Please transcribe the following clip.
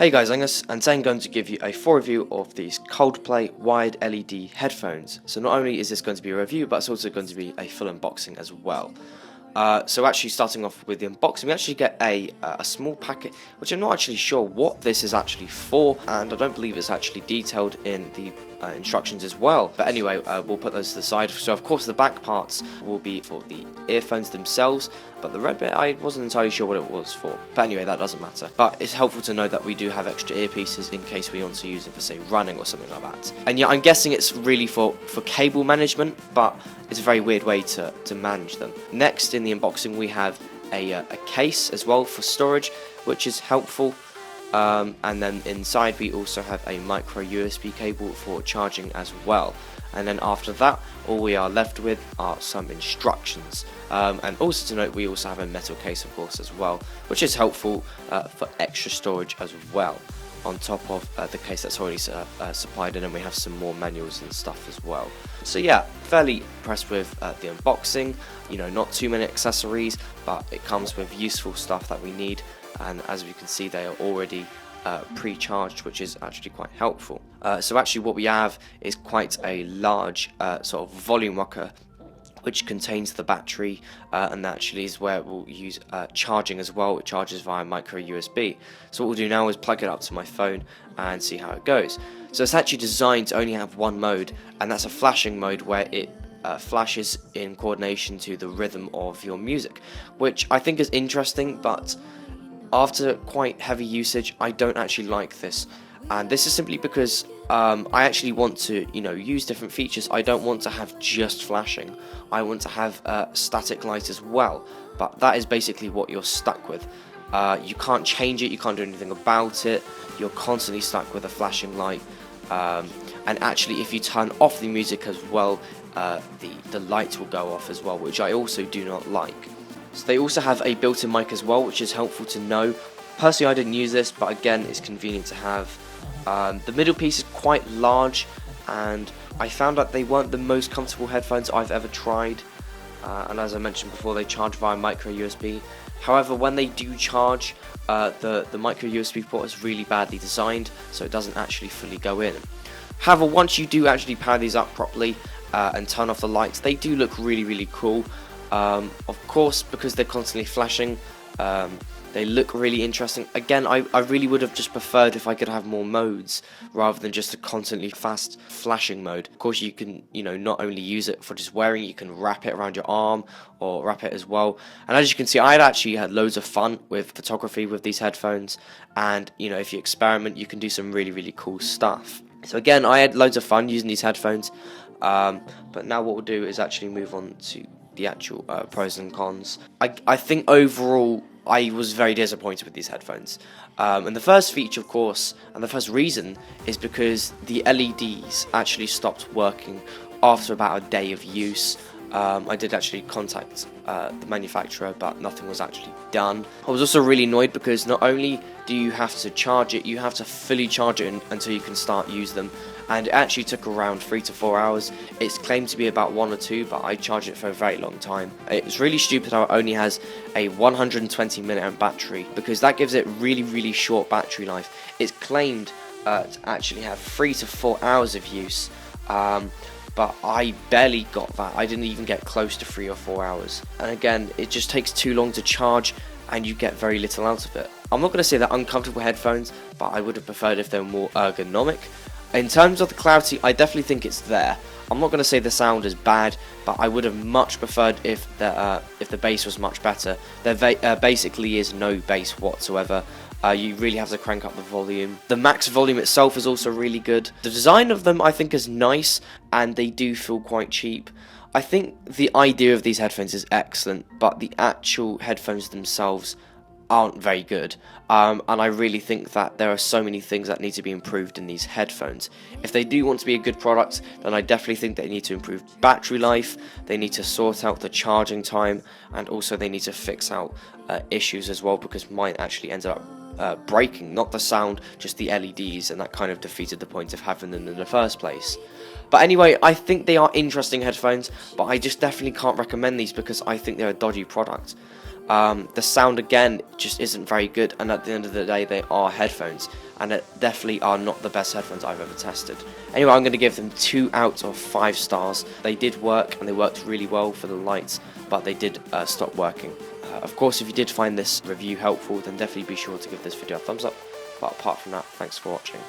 Hey guys, Angus, and today I'm going to give you a full review of these Coldplay wired LED headphones. So not only is this going to be a review, but it's also going to be a full unboxing as well. So actually starting off with the unboxing, we actually get a small packet, which I'm not actually sure what this is actually for, and I don't believe it's actually detailed in the instructions as well. But anyway, we'll put those to the side. So of course the back parts will be for the earphones themselves, but the red bit I wasn't entirely sure what it was for. But anyway, that doesn't matter. But it's helpful to know that we do have extra earpieces in case we want to use it for, say, running or something like that. And yeah, I'm guessing it's really for cable management, but it's a very weird way to manage them. Next in the unboxing we have a case as well for storage, which is helpful. And then inside we also have a micro USB cable for charging as well. And then after that, all we are left with are some instructions. And also to note, we also have a metal case, of course, as well, which is helpful for extra storage as well, on top of the case that's already supplied in, and we have some more manuals and stuff as well. So yeah, fairly impressed with the unboxing. You know, not too many accessories, but it comes with useful stuff that we need, and as we can see, they are already pre-charged, which is actually quite helpful. So actually what we have is quite a large sort of volume rocker, which contains the battery, and that actually is where we'll use charging as well. It charges via micro USB. So what we'll do now is plug it up to my phone and see how it goes. So it's actually designed to only have one mode, and that's a flashing mode, where it flashes in coordination to the rhythm of your music, which I think is interesting, but after quite heavy usage, I don't actually like this. And this is simply because I actually want to, use different features. I don't want to have just flashing. I want to have static light as well. But that is basically what you're stuck with. You can't change it. You can't do anything about it. You're constantly stuck with a flashing light. And actually, if you turn off the music as well, the lights will go off as well, which I also do not like. So they also have a built-in mic as well, which is helpful to know. Personally, I didn't use this, but again, it's convenient to have. The middle piece is quite large, and I found that they weren't the most comfortable headphones I've ever tried. And as I mentioned before, they charge via micro USB. However, when they do charge, the micro USB port is really badly designed, so it doesn't actually fully go in. However, once you do actually power these up properly and turn off the lights, they do look really, really cool. Of course, because they're constantly flashing, they look really interesting. Again, I really would have just preferred if I could have more modes rather than just a constantly fast flashing mode. Of course, you can, not only use it for just wearing, you can wrap it around your arm or wrap it as well. And as you can see, I actually had loads of fun with photography with these headphones. And, if you experiment, you can do some really, really cool stuff. So again, I had loads of fun using these headphones. But now what we'll do is actually move on to the actual pros and cons. I think overall I was very disappointed with these headphones. And the first feature, of course, and the first reason is because the LEDs actually stopped working after about a day of use. I did actually contact the manufacturer, but nothing was actually done. I was also really annoyed because not only do you have to charge it, you have to fully charge it until you can start use them. And it actually took around 3 to 4 hours. It's claimed to be about 1 or 2, but I charged it for a very long time. It's really stupid how it only has a 120 mAh battery, because that gives it really, really short battery life. It's claimed to actually have 3 to 4 hours of use, but I barely got that. I didn't even get close to 3 or 4 hours. And again, it just takes too long to charge, and you get very little out of it. I'm not going to say they're uncomfortable headphones, but I would have preferred if they were more ergonomic. In terms of the clarity, I definitely think it's there. I'm not going to say the sound is bad, but I would have much preferred if the bass was much better. There basically is no bass whatsoever. You really have to crank up the volume. The max volume itself is also really good. The design of them I think is nice, and they do feel quite cheap. I think the idea of these headphones is excellent, but the actual headphones themselves aren't very good, and I really think that there are so many things that need to be improved in these headphones. If they do want to be a good product, then I definitely think they need to improve battery life, they need to sort out the charging time, and also they need to fix out issues as well, because mine actually ended up breaking, not the sound, just the LEDs, and that kind of defeated the point of having them in the first place. But anyway, I think they are interesting headphones, but I just definitely can't recommend these because I think they're a dodgy product. The sound again just isn't very good, and at the end of the day they are headphones, and it definitely are not the best headphones I've ever tested. Anyway, I'm going to give them 2 out of 5 stars. They did work, and they worked really well for the lights, but they did stop working. Of course, if you did find this review helpful, then definitely be sure to give this video a thumbs up. But apart from that, thanks for watching.